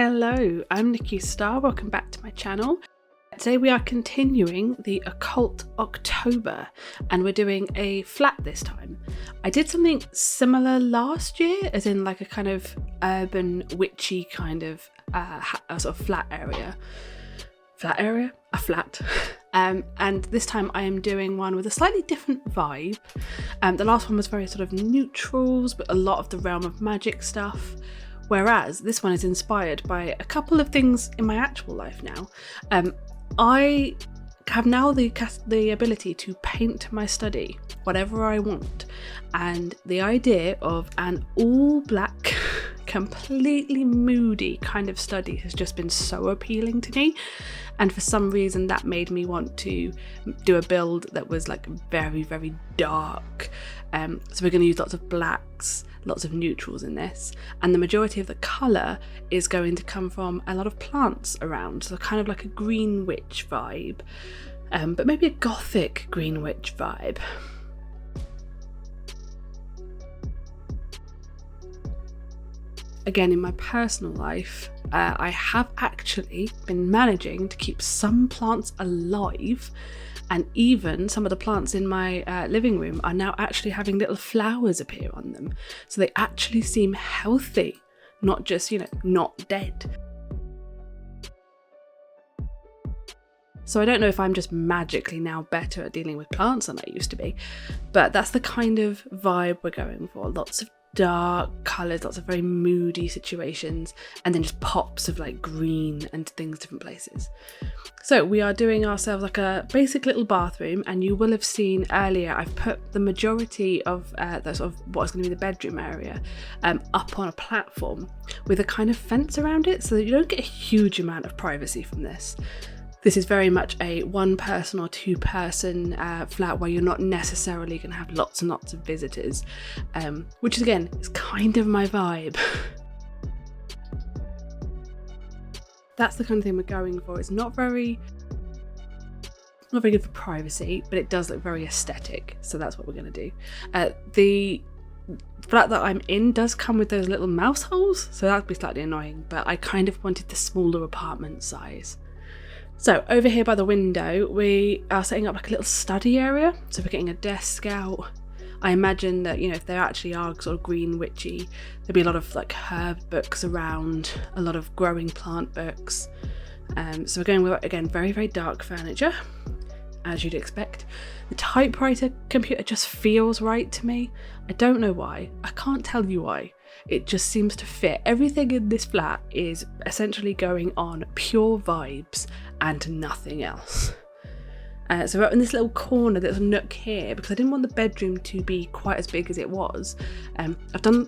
Hello, I'm Nikki Starr, welcome back to my channel. Today we are continuing the Occult October and we're doing a flat this time. I did something similar last year, as in like a kind of urban witchy kind of a sort of flat. And this time I am doing one with a slightly different vibe. The last one was very sort of neutrals, but a lot of the realm of magic stuff. Whereas this one is inspired by a couple of things in my actual life now. I have now the ability to paint my study whatever I want, and the idea of an all black, completely moody kind of study has just been so appealing to me, and for some reason that made me want to do a build that was like very, very dark. So we're going to use lots of blacks, lots of neutrals in this, and the majority of the colour is going to come from a lot of plants around, so kind of like a green witch vibe, but maybe a Gothic green witch vibe. Again, in my personal life, I have actually been managing to keep some plants alive, and even some of the plants in my living room are now actually having little flowers appear on them. So they actually seem healthy, not just, not dead. So I don't know if I'm just magically now better at dealing with plants than I used to be, but that's the kind of vibe we're going for. Lots of dark colours, lots of very moody situations, and then just pops of like green and things different places. So we are doing ourselves like a basic little bathroom, and you will have seen earlier I've put the majority of the sort of what's going to be the bedroom area up on a platform with a kind of fence around it, so that you don't get a huge amount of privacy from this. This is very much a one person or two person flat where you're not necessarily going to have lots and lots of visitors, which is, again, is kind of my vibe. That's the kind of thing we're going for. It's not very good for privacy, but it does look very aesthetic, so that's what we're going to do. The flat that I'm in does come with those little mouse holes, so that'd be slightly annoying, but I kind of wanted the smaller apartment size. So over here by the window, we are setting up like a little study area. So we're getting a desk out. I imagine that, if there actually are sort of green witchy, there'll be a lot of like herb books around, a lot of growing plant books. So we're going with, again, very, very dark furniture, as you'd expect. The typewriter computer just feels right to me. I don't know why. I can't tell you why. It just seems to fit. Everything in this flat is essentially going on pure vibes and nothing else. So we're in this little corner, there's a nook here, because I didn't want the bedroom to be quite as big as it was. I'm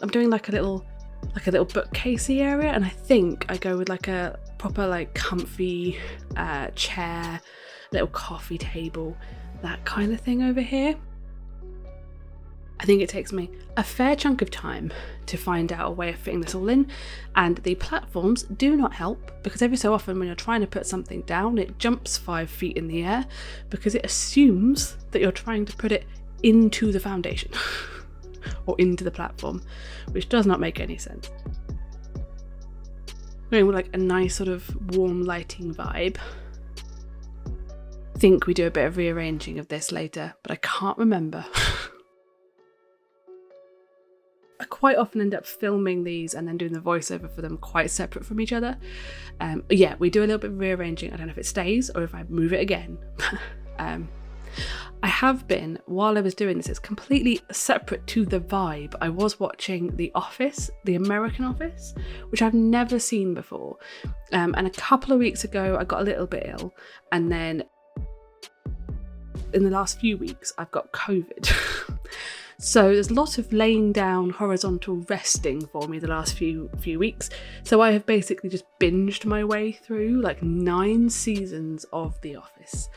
doing like a little bookcasey area, and I think I go with like a proper like comfy chair, little coffee table, that kind of thing over here. I think it takes me a fair chunk of time to find out a way of fitting this all in, and the platforms do not help, because every so often when you're trying to put something down, it jumps 5 feet in the air because it assumes that you're trying to put it into the foundation or into the platform, which does not make any sense. Going with like a nice sort of warm lighting vibe. I think we do a bit of rearranging of this later, but I can't remember. I quite often end up filming these and then doing the voiceover for them quite separate from each other. Yeah, we do a little bit of rearranging. I don't know if it stays or if I move it again. I have been, while I was doing this, it's completely separate to the vibe. I was watching The Office, the American Office, which I've never seen before. And a couple of weeks ago, I got a little bit ill. And then in the last few weeks, I've got COVID. So there's a lot of laying down, horizontal resting for me the last few weeks. So I have basically just binged my way through like 9 seasons of The Office.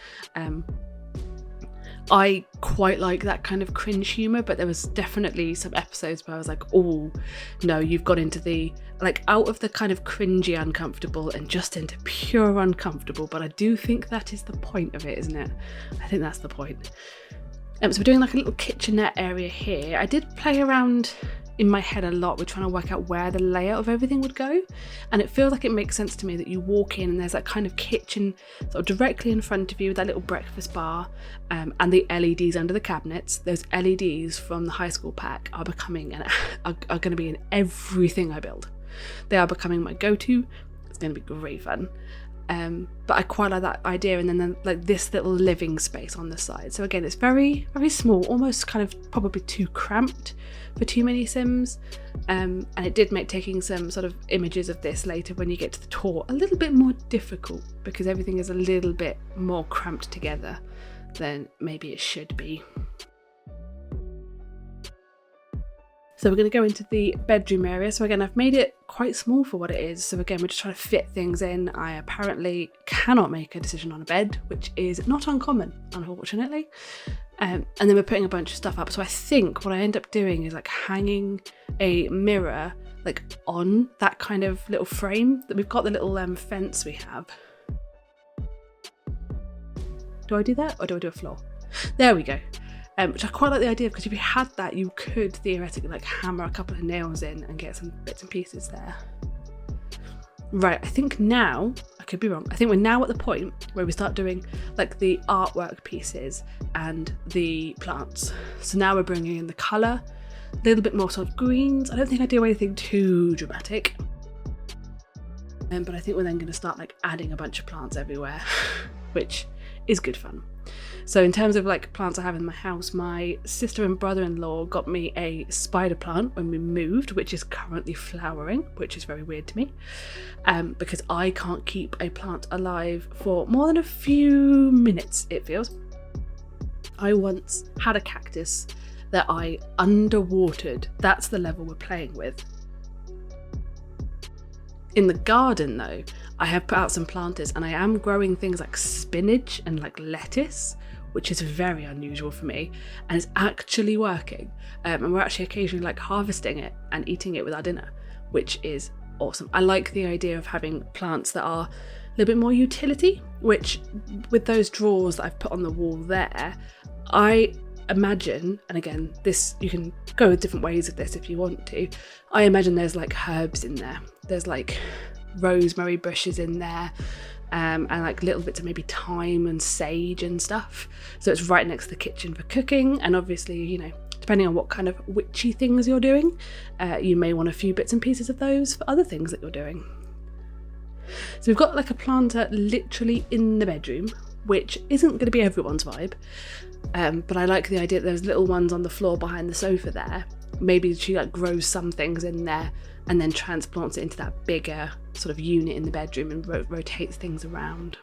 I quite like that kind of cringe humour, but there was definitely some episodes where I was like, oh no, you've got into the, like, out of the kind of cringy uncomfortable and just into pure uncomfortable. But I do think that is the point of it, isn't it? I think that's the point. So we're doing like a little kitchenette area here. I did play around in my head a lot with trying to work out where the layout of everything would go, and it feels like it makes sense to me that you walk in and there's that kind of kitchen sort of directly in front of you with that little breakfast bar, and the LEDs under the cabinets. Those LEDs from the high school pack are becoming and are going to be in everything I build. They are becoming my go-to. It's going to be great fun. But I quite like that idea, and then like this little living space on the side. So again, it's very, very small, almost kind of probably too cramped for too many Sims. And it did make taking some sort of images of this later when you get to the tour a little bit more difficult, because everything is a little bit more cramped together than maybe it should be. So we're going to go into the bedroom area. So again, I've made it quite small for what it is. So again, we're just trying to fit things in. I apparently cannot make a decision on a bed, which is not uncommon, unfortunately. And then we're putting a bunch of stuff up. So I think what I end up doing is like hanging a mirror like on that kind of little frame that we've got, the little fence we have. Do I do that, or do I do a floor? There we go. Which I quite like the idea of, because if you had that, you could theoretically like hammer a couple of nails in and get some bits and pieces there. Right, I think now, I could be wrong, I think we're now at the point where we start doing like the artwork pieces and the plants. So now we're bringing in the colour, a little bit more sort of greens. I don't think I do anything too dramatic. But I think we're then going to start like adding a bunch of plants everywhere, which is good fun. So in terms of like plants I have in my house, my sister and brother-in-law got me a spider plant when we moved, which is currently flowering, which is very weird to me, because I can't keep a plant alive for more than a few minutes, it feels. I once had a cactus that I underwatered. That's the level we're playing with. In the garden though, I have put out some planters, and I am growing things like spinach and like lettuce, which is very unusual for me, and it's actually working. And we're actually occasionally like harvesting it and eating it with our dinner, which is awesome. I like the idea of having plants that are a little bit more utility, which with those drawers that I've put on the wall there, I imagine, and again, this, you can go with different ways of this if you want to, I imagine there's like herbs in there. There's like rosemary bushes in there, and like little bits of maybe thyme and sage and stuff. So it's right next to the kitchen for cooking, and obviously, you know, depending on what kind of witchy things you're doing, you may want a few bits and pieces of those for other things that you're doing. So we've got like a planter literally in the bedroom, which isn't going to be everyone's vibe, but I like the idea that there's little ones on the floor behind the sofa there. Maybe she like grows some things in there and then transplants it into that bigger sort of unit in the bedroom and rotates things around.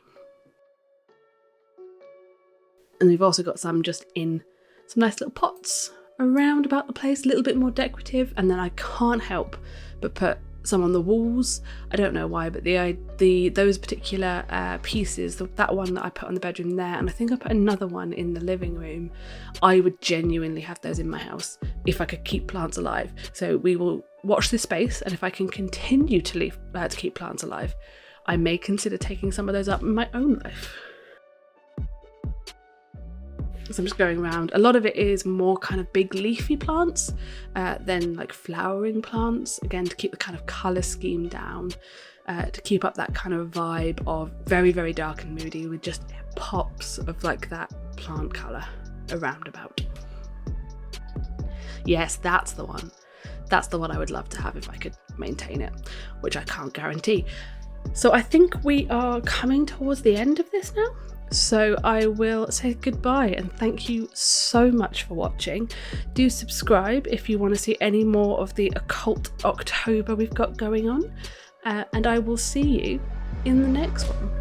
And we've also got some just in some nice little pots around about the place, a little bit more decorative. And then I can't help but put some on the walls. I don't know why, but those particular pieces, that one that I put on the bedroom there, and I think I put another one in the living room, I would genuinely have those in my house if I could keep plants alive. So we will watch this space, and if I can continue to keep plants alive, I may consider taking some of those up in my own life. So I'm just going around. A lot of it is more kind of big leafy plants than like flowering plants, again to keep the kind of colour scheme down, to keep up that kind of vibe of very, very dark and moody with just pops of like that plant colour around about. Yes, that's the one. That's the one I would love to have if I could maintain it, which I can't guarantee. So I think we are coming towards the end of this now. So I will say goodbye and thank you so much for watching. Do subscribe if you want to see any more of the Occult October we've got going on. And I will see you in the next one.